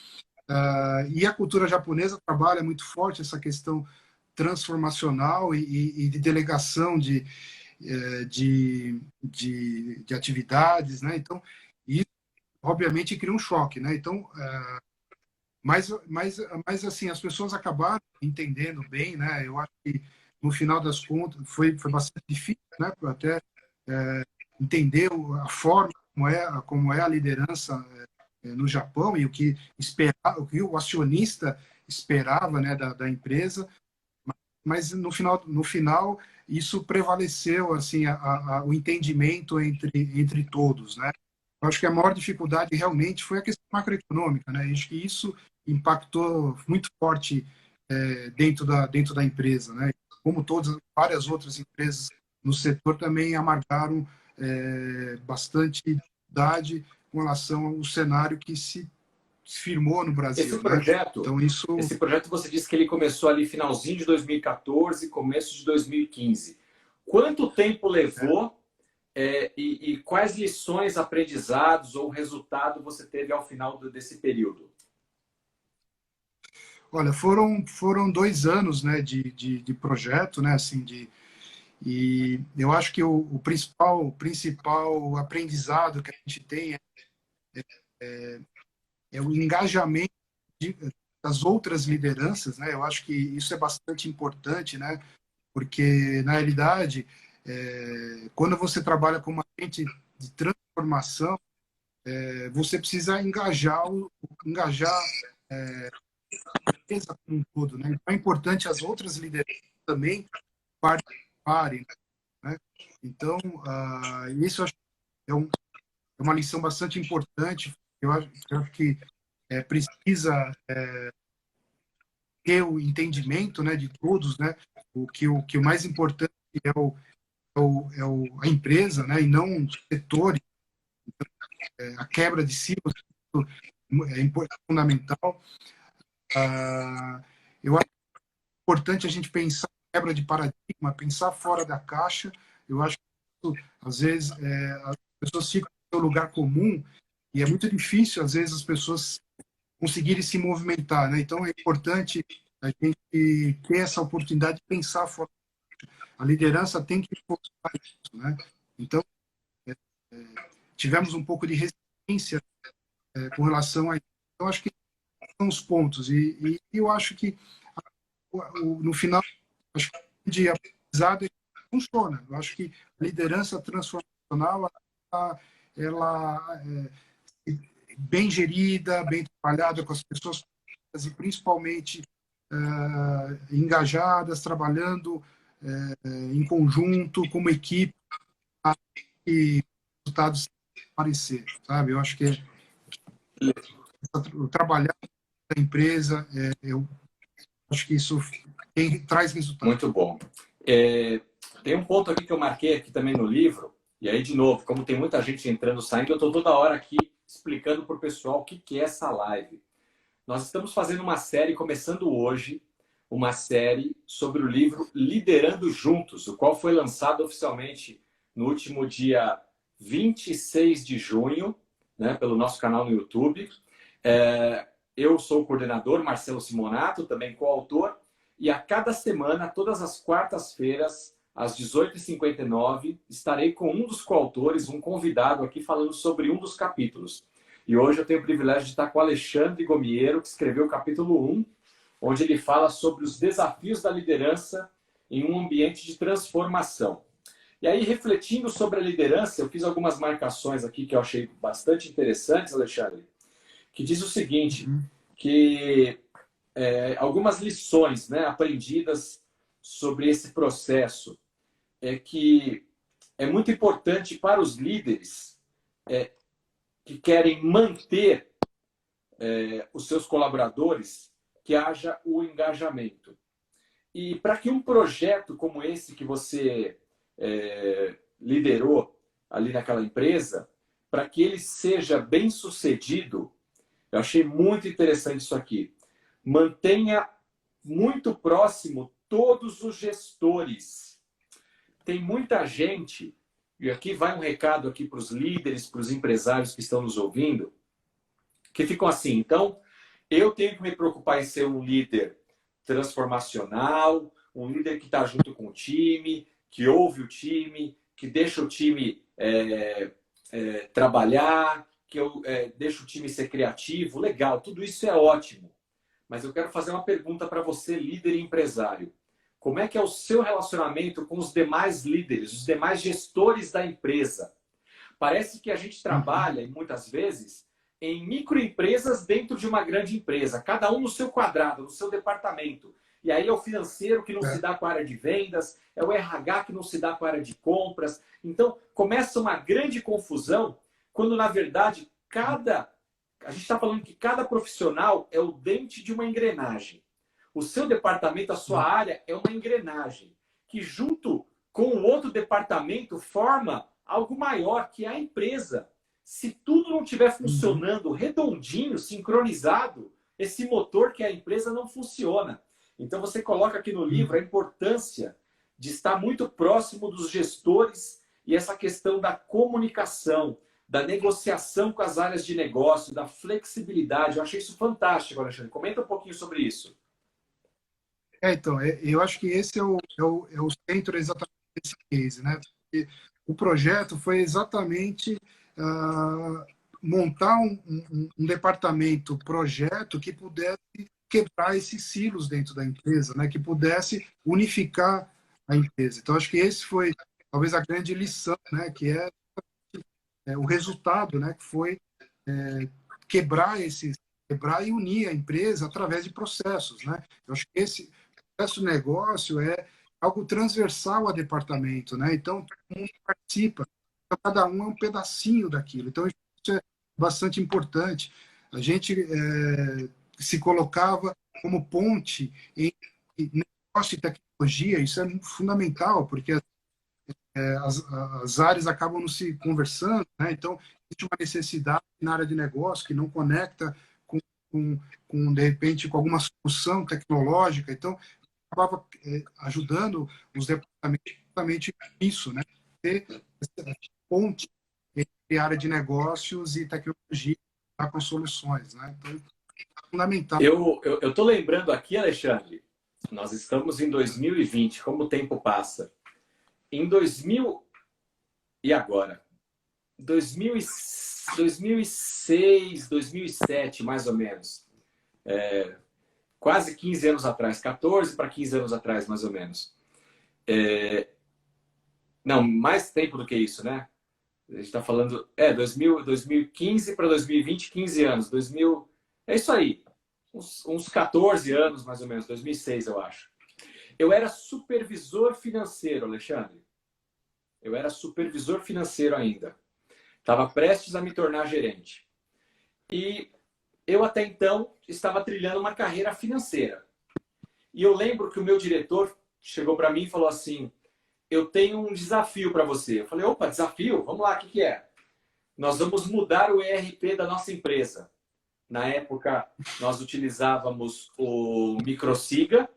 e a cultura japonesa trabalha muito forte essa questão transformacional e de delegação de atividades, né? Então, isso obviamente cria um choque, né? Então, mas assim, as pessoas acabaram entendendo bem, né? Eu acho que no final das contas foi bastante difícil, né? Até entender a forma como é a liderança no Japão e o que o acionista esperava, né, da empresa, mas no final isso prevaleceu assim o entendimento entre todos, né? Eu acho que a maior dificuldade realmente foi a questão macroeconômica, né? Acho que isso impactou muito forte dentro da empresa, né? Como todas várias outras empresas no setor também amargaram bastante dificuldade com relação ao cenário que se firmou no Brasil, Esse projeto, né? Então isso esse projeto você disse que ele começou ali finalzinho de 2014, começo de 2015. Quanto tempo levou e quais lições, aprendizados ou resultado você teve ao final desse período? Olha, foram 2 anos, né, de projeto, né, assim, e eu acho que o principal aprendizado que a gente tem é o engajamento das outras lideranças, né? Eu acho que isso é bastante importante, né? Porque, na realidade, quando você trabalha com uma agente de transformação, você precisa engajar a empresa como um todo, né? Então, é importante as outras lideranças também participarem, né? Então, isso eu acho que é uma lição bastante importante. Eu acho que precisa ter o entendimento, né, de todos, né? O mais importante é a empresa, né, e não os setores. A quebra de silos é fundamental. Eu acho importante a gente pensar em quebra de paradigma, pensar fora da caixa. Eu acho que, às vezes, as pessoas ficam no seu lugar comum e é muito difícil, às vezes, as pessoas conseguirem se movimentar, né? Então, é importante a gente ter essa oportunidade de pensar fora. A liderança tem que focar isso, né? Então, tivemos um pouco de resistência com relação a isso. Então, acho que são os pontos. E eu acho que, no final, acho que o de aprendizado funciona. Eu acho que a liderança transformacional, ela bem gerida, bem trabalhada com as pessoas e principalmente engajadas, trabalhando em conjunto, como equipe, e resultados aparecer, sabe? Eu acho que o trabalhar da empresa, eu acho que isso traz resultado. Muito bom. Tem um ponto aqui que eu marquei aqui também no livro, e aí, de novo, como tem muita gente entrando e saindo, eu estou toda hora aqui explicando para o pessoal o que é essa live. Nós estamos fazendo uma série, começando hoje, uma série sobre o livro Liderando Juntos, o qual foi lançado oficialmente no último dia 26 de junho, né, pelo nosso canal no YouTube. Eu sou o coordenador, Marcelo Simonato, também coautor, e a cada semana, todas as quartas-feiras, às 18h59, estarei com um dos coautores, um convidado aqui, falando sobre um dos capítulos. E hoje eu tenho o privilégio de estar com o Alexandre Gomiero, que escreveu o capítulo 1, onde ele fala sobre os desafios da liderança em um ambiente de transformação. E aí, refletindo sobre a liderança, eu fiz algumas marcações aqui que eu achei bastante interessantes, Alexandre, que diz o seguinte, que algumas lições, né, aprendidas sobre esse processo é que é muito importante para os líderes que querem manter os seus colaboradores que haja o engajamento. E para que um projeto como esse que você liderou ali naquela empresa, para que ele seja bem sucedido, eu achei muito interessante isso aqui. Mantenha muito próximo todos os gestores. Tem muita gente, e aqui vai um recado aqui para os líderes, para os empresários que estão nos ouvindo, que ficam assim, então, eu tenho que me preocupar em ser um líder transformacional, um líder que está junto com o time, que ouve o time, que deixa o time trabalhar, que eu deixo o time ser criativo. Legal, tudo isso é ótimo. Mas eu quero fazer uma pergunta para você, líder e empresário. Como é que é o seu relacionamento com os demais líderes, os demais gestores da empresa? Parece que a gente trabalha, muitas vezes, em microempresas dentro de uma grande empresa, cada um no seu quadrado, no seu departamento. E aí é o financeiro que não se dá com a área de vendas, é o RH que não se dá com a área de compras. Então, começa uma grande confusão, quando, na verdade, a gente está falando que cada profissional é o dente de uma engrenagem. O seu departamento, a sua área, é uma engrenagem que, junto com o outro departamento, forma algo maior, que é a empresa. Se tudo não estiver funcionando redondinho, sincronizado, esse motor que é a empresa não funciona. Então, você coloca aqui no livro a importância de estar muito próximo dos gestores e essa questão da comunicação, da negociação com as áreas de negócio, da flexibilidade. Eu achei isso fantástico, Alexandre. Comenta um pouquinho sobre isso. Então, eu acho que esse é o centro exatamente desse case, né? Porque o projeto foi exatamente montar um departamento, projeto que pudesse quebrar esses silos dentro da empresa, né? Que pudesse unificar a empresa. Então, acho que esse foi talvez a grande lição, né, que é o resultado, né, que foi é, quebrar e unir a empresa através de processos, né? Eu acho que esse processo de negócio é algo transversal a departamento, né? Então, todo mundo participa, então, cada um é um pedacinho daquilo. Então, isso é bastante importante. A gente se colocava como ponte em negócio e tecnologia, isso é fundamental, porque as áreas acabam não se conversando, né? Então, existe uma necessidade na área de negócio que não conecta com, com, de repente, com alguma solução tecnológica. Então, acabava ajudando os departamentos justamente isso, né? Ter essa ponte entre área de negócios e tecnologia com soluções, né? Então, é fundamental. Eu estou lembrando aqui, Alexandre, nós estamos em 2020, como o tempo passa. Em 2000 e agora? 2006, 2007, mais ou menos. Quase 15 anos atrás, 14 para 15 anos atrás, mais ou menos. Não, mais tempo do que isso, né? A gente está falando, 2015 para 2020, 15 anos. 2000, é isso aí. Uns 14 anos, mais ou menos, 2006, eu acho. Eu era supervisor financeiro, Alexandre. Eu era supervisor financeiro ainda. Estava prestes a me tornar gerente. E eu até então estava trilhando uma carreira financeira. E eu lembro que o meu diretor chegou para mim e falou assim: eu tenho um desafio para você. Eu falei: opa, desafio? Vamos lá, o que é? Nós vamos mudar o ERP da nossa empresa. Na época, nós utilizávamos o Microsiga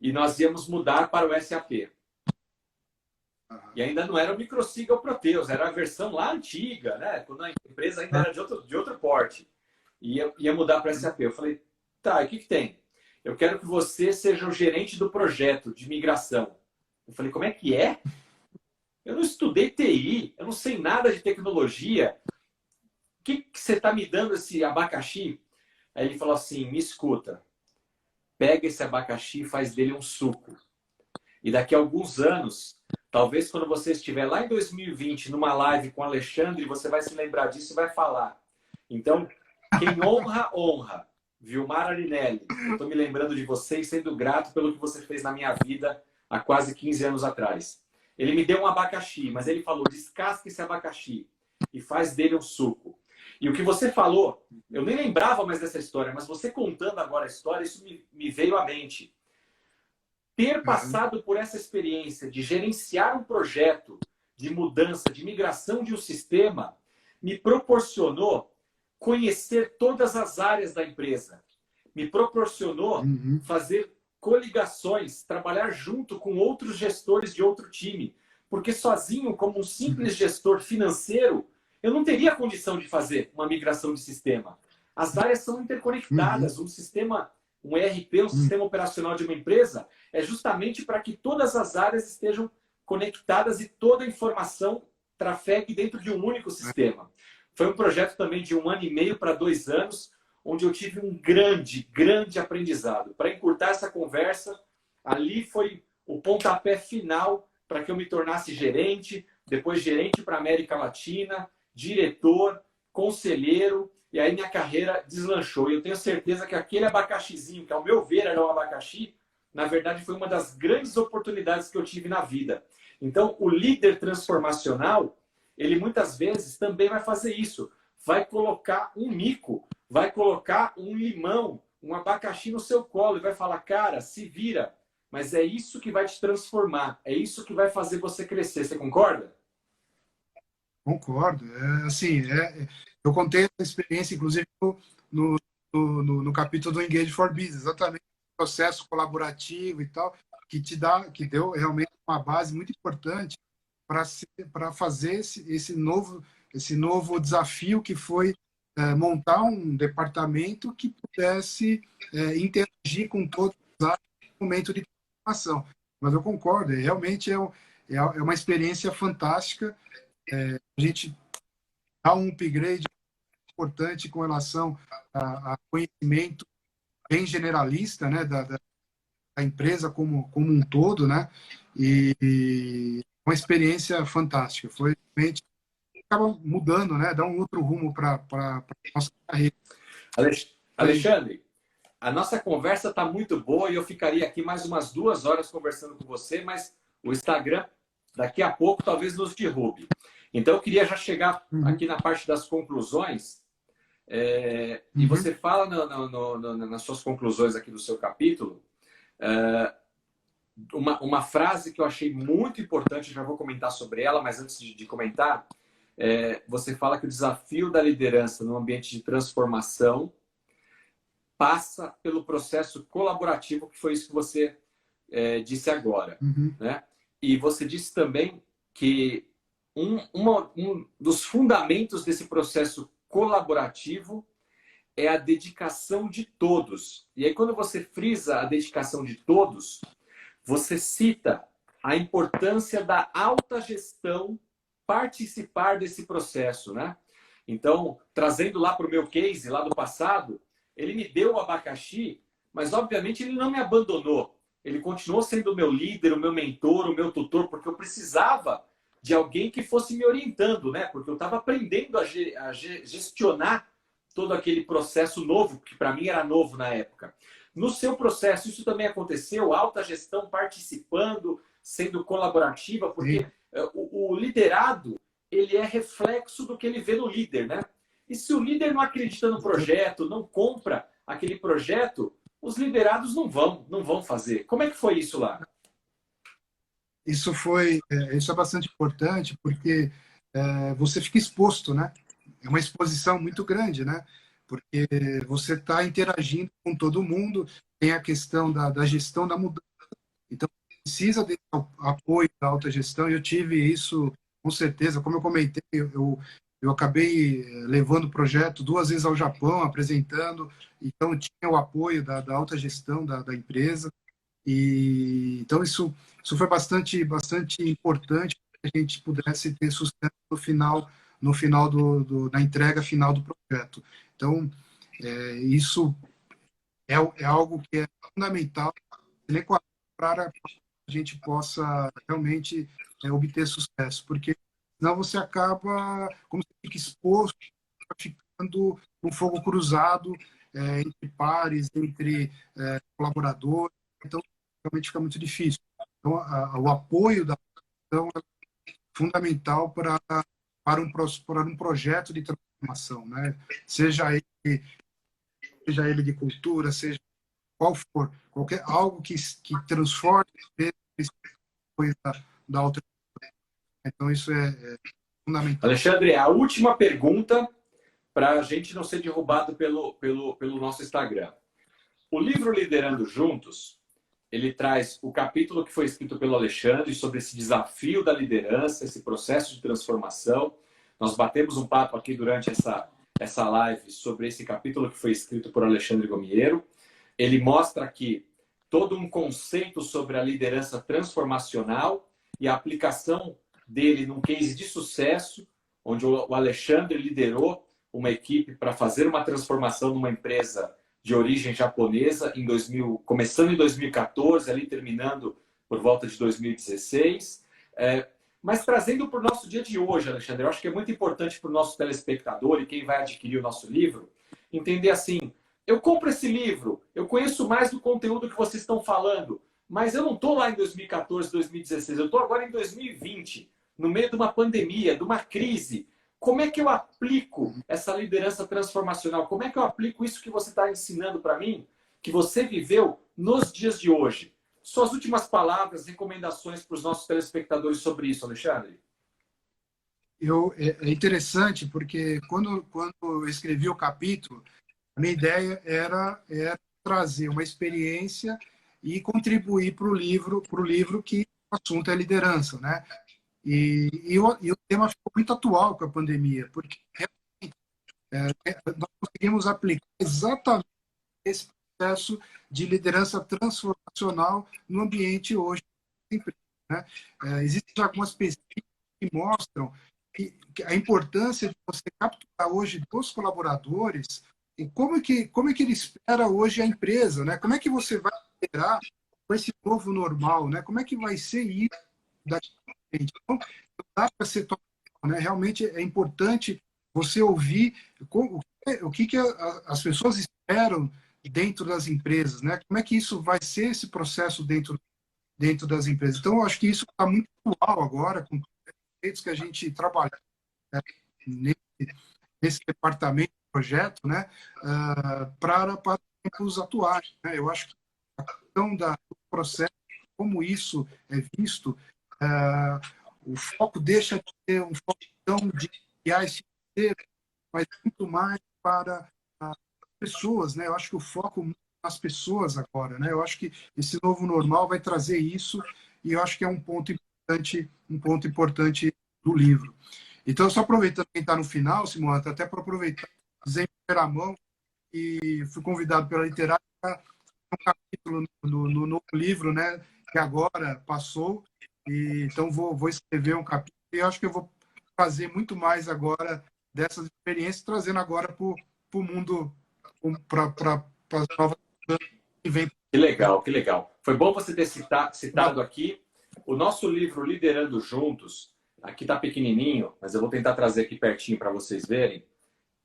e nós íamos mudar para o SAP. E ainda não era o Microsiga ou Proteus, era a versão lá antiga, né? Quando a empresa ainda era de outro porte. E ia mudar para o SAP. Eu falei: tá, e o que tem? Eu quero que você seja o gerente do projeto de migração. Eu falei: como é que é? Eu não estudei TI, eu não sei nada de tecnologia. O que você está me dando esse abacaxi? Aí ele falou assim: me escuta, pega esse abacaxi e faz dele um suco. E daqui a alguns anos, talvez quando você estiver lá em 2020, numa live com o Alexandre, você vai se lembrar disso e vai falar. Então, quem honra, honra. Vilmar Arinelli, eu estou me lembrando de você e sendo grato pelo que você fez na minha vida há quase 15 anos atrás. Ele me deu um abacaxi, mas ele falou: descasca esse abacaxi e faz dele um suco. E o que você falou, eu nem lembrava mais dessa história, mas você contando agora a história, isso me veio à mente. Ter passado por essa experiência de gerenciar um projeto de mudança, de migração de um sistema, me proporcionou conhecer todas as áreas da empresa. Me proporcionou fazer coligações, trabalhar junto com outros gestores de outro time. Porque sozinho, como um simples gestor financeiro, eu não teria condição de fazer uma migração de sistema. As áreas são interconectadas. Um sistema, um ERP, um sistema operacional de uma empresa, é justamente para que todas as áreas estejam conectadas e toda a informação trafegue dentro de um único sistema. Foi um projeto também de 1 ano e meio para 2 anos, onde eu tive um grande, grande aprendizado. Para encurtar essa conversa, ali foi o pontapé final para que eu me tornasse gerente, depois gerente para a América Latina, diretor, conselheiro, e aí minha carreira deslanchou. E eu tenho certeza que aquele abacaxizinho, que ao meu ver era um abacaxi, na verdade foi uma das grandes oportunidades que eu tive na vida. Então, o líder transformacional, ele muitas vezes também vai fazer isso. Vai colocar um mico, vai colocar um limão, um abacaxi no seu colo e vai falar: cara, se vira. Mas é isso que vai te transformar. É isso que vai fazer você crescer. Você concorda? Concordo. Eu contei essa experiência, inclusive, no, no capítulo do Engage for Business, exatamente o processo colaborativo e tal, que deu realmente uma base muito importante para fazer esse novo desafio que foi montar um departamento que pudesse interagir com todos os áreas no momento de transformação. Mas eu concordo, realmente é uma experiência fantástica. A gente dá um upgrade importante com relação a conhecimento bem generalista, né, da empresa como um todo, né? e uma experiência fantástica. Foi realmente acaba mudando, né? Dá um outro rumo para a nossa carreira. Foi, Alexandre, a nossa conversa está muito boa e eu ficaria aqui mais umas 2 horas conversando com você, mas o Instagram daqui a pouco talvez nos derrube. Então eu queria já chegar aqui na parte das conclusões. E você fala nas suas conclusões aqui do seu capítulo uma frase que eu achei muito importante, já vou comentar sobre ela, mas antes de comentar, você fala que o desafio da liderança no ambiente de transformação passa pelo processo colaborativo, que foi isso que você disse agora. Né? E você disse também que um dos fundamentos desse processo colaborativo é a dedicação de todos. E aí, quando você frisa a dedicação de todos, você cita a importância da alta gestão participar desse processo, né? Então, trazendo lá para o meu case, lá do passado, ele me deu o abacaxi, mas obviamente ele não me abandonou. Ele continuou sendo o meu líder, o meu mentor, o meu tutor, porque eu precisava de alguém que fosse me orientando, né? Porque eu estava aprendendo a gestionar todo aquele processo novo, que para mim era novo na época. No seu processo, isso também aconteceu? Alta gestão participando, sendo colaborativa, porque o liderado, ele é reflexo do que ele vê no líder, né? E se o líder não acredita no projeto, não compra aquele projeto, os liderados não vão fazer. Como é que foi isso lá? isso é bastante importante porque você fica exposto, né? É uma exposição muito grande, né? Porque você está interagindo com todo mundo, tem a questão da gestão da mudança. Então, precisa de apoio da alta gestão, e eu tive isso com certeza. Como eu comentei, eu acabei levando o projeto 2 vezes ao Japão, apresentando, então tinha o apoio da alta gestão da empresa, e então isso foi bastante importante para que a gente pudesse ter sucesso no final da entrega final do projeto. Então, isso é algo que é fundamental para a gente possa realmente obter sucesso, porque senão você acaba, como você fica exposto, ficando com fogo cruzado entre pares, entre colaboradores, então realmente fica muito difícil. Então, o apoio da ação é fundamental para um projeto de transformação, né? Seja ele de cultura, seja qual for, algo que transforme coisa da outra. Então, isso é fundamental. Alexandre, a última pergunta para a gente não ser derrubado pelo nosso Instagram. O livro Liderando Juntos, ele traz o capítulo que foi escrito pelo Alexandre sobre esse desafio da liderança, esse processo de transformação. Nós batemos um papo aqui durante essa live sobre esse capítulo que foi escrito por Alexandre Gomiero. Ele mostra aqui todo um conceito sobre a liderança transformacional e a aplicação dele num case de sucesso, onde o Alexandre liderou uma equipe para fazer uma transformação numa empresa de origem japonesa, começando em 2014, ali terminando por volta de 2016. Mas trazendo para o nosso dia de hoje, Alexandre, eu acho que é muito importante para o nosso telespectador e quem vai adquirir o nosso livro, entender assim, eu compro esse livro, eu conheço mais do conteúdo que vocês estão falando, mas eu não estou lá em 2014, 2016, eu estou agora em 2020, no meio de uma pandemia, de uma crise. Como é que eu aplico essa liderança transformacional? Como é que eu aplico isso que você está ensinando para mim, que você viveu nos dias de hoje? Suas últimas palavras, recomendações para os nossos telespectadores sobre isso, Alexandre? É interessante porque quando eu escrevi o capítulo, a minha ideia era trazer uma experiência e contribuir para o livro que o assunto é liderança, né? E o tema ficou muito atual com a pandemia, porque nós conseguimos aplicar exatamente esse processo de liderança transformacional no ambiente hoje. Né? Existem algumas pesquisas que mostram que a importância de você capturar hoje dos colaboradores e como é que ele espera hoje a empresa, né? Como é que você vai liderar com esse novo normal, né? Como é que vai ser isso daqui para frente? Então, não dá para ser total, né? Realmente é importante você ouvir o que as pessoas esperam dentro das empresas, né? Como é que isso vai ser esse processo dentro das empresas? Então, eu acho que isso está muito atual agora, com os conceitos que a gente trabalha, né, nesse departamento, projeto, né? Para tempos atuais, né? Eu acho que a questão do processo, como isso é visto, o foco deixa de ser um foco tão de reais financeiros, mas muito mais para as pessoas, né? Eu acho que o foco nas pessoas agora, né? Eu acho que esse novo normal vai trazer isso e eu acho que é um ponto importante do livro. Então, só aproveitando quem está no final, Simone, até para aproveitar, dizer em primeira mão, e fui convidado pela Literária para um capítulo no novo livro, né? Que agora passou, e então vou escrever um capítulo e acho que eu vou fazer muito mais agora dessas experiências, trazendo agora para o mundo, para as novas que vem. Que legal, que legal. Foi bom você ter citado aqui o nosso livro Liderando Juntos. Aqui está pequenininho, mas eu vou tentar trazer aqui pertinho para vocês verem.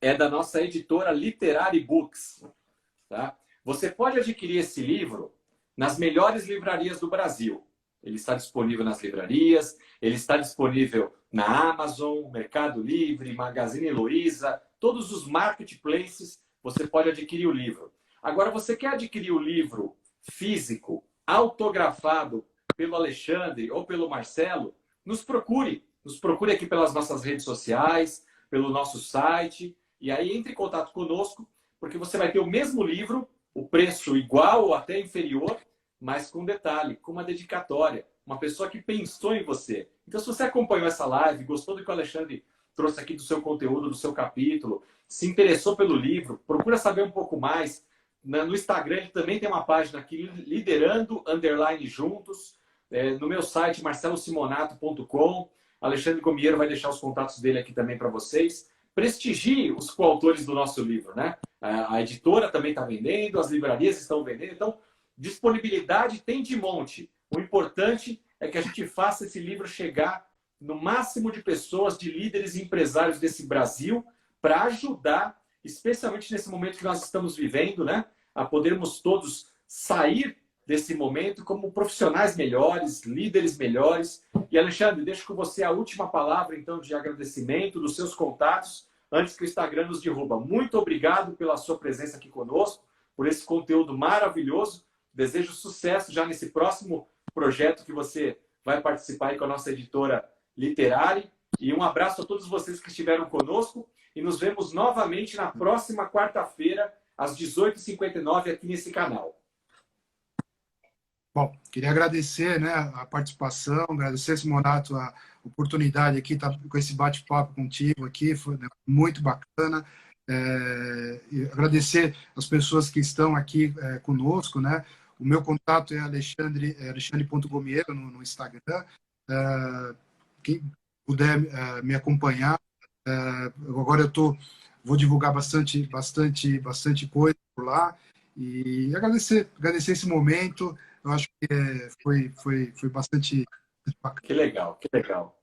É da nossa editora Literary Books. Tá? Você pode adquirir esse livro nas melhores livrarias do Brasil. Ele está disponível nas livrarias, ele está disponível na Amazon, Mercado Livre, Magazine Luiza, todos os marketplaces você pode adquirir o livro. Agora, você quer adquirir o livro físico, autografado pelo Alexandre ou pelo Marcelo? Nos procure. Nos procure aqui pelas nossas redes sociais, pelo nosso site. E aí entre em contato conosco, porque você vai ter o mesmo livro, o preço igual ou até inferior, mas com detalhe, com uma dedicatória. Uma pessoa que pensou em você. Então, se você acompanhou essa live, gostou do que o Alexandre trouxe aqui do seu conteúdo, do seu capítulo, se interessou pelo livro, procura saber um pouco mais. No Instagram ele também tem uma página aqui, liderando_juntos. No meu site, marcelosimonato.com. Alexandre Gomiero vai deixar os contatos dele aqui também para vocês. Prestigie os coautores do nosso livro, né? A editora também está vendendo, as livrarias estão vendendo. Então, disponibilidade tem de monte. O importante é que a gente faça esse livro chegar no máximo de pessoas, de líderes e empresários desse Brasil, para ajudar, especialmente nesse momento que nós estamos vivendo, né? A podermos todos sair desse momento como profissionais melhores, líderes melhores. E, Alexandre, deixo com você a última palavra, então, de agradecimento dos seus contatos, antes que o Instagram nos derruba. Muito obrigado pela sua presença aqui conosco, por esse conteúdo maravilhoso. Desejo sucesso já nesse próximo projeto que você vai participar aí com a nossa editora Literary. E um abraço a todos vocês que estiveram conosco. E nos vemos novamente na próxima quarta-feira, às 18h59, aqui nesse canal. Bom, queria agradecer, né, a participação, agradecer, Simonato, a oportunidade aqui, estar com esse bate-papo contigo aqui, foi, né, muito bacana. E agradecer as pessoas que estão aqui conosco, né? O meu contato é alexandre.gomiero no Instagram. Quem puder me acompanhar, agora vou divulgar bastante coisa por lá e agradecer esse momento. Eu acho que foi bastante bacana. Que legal, que legal.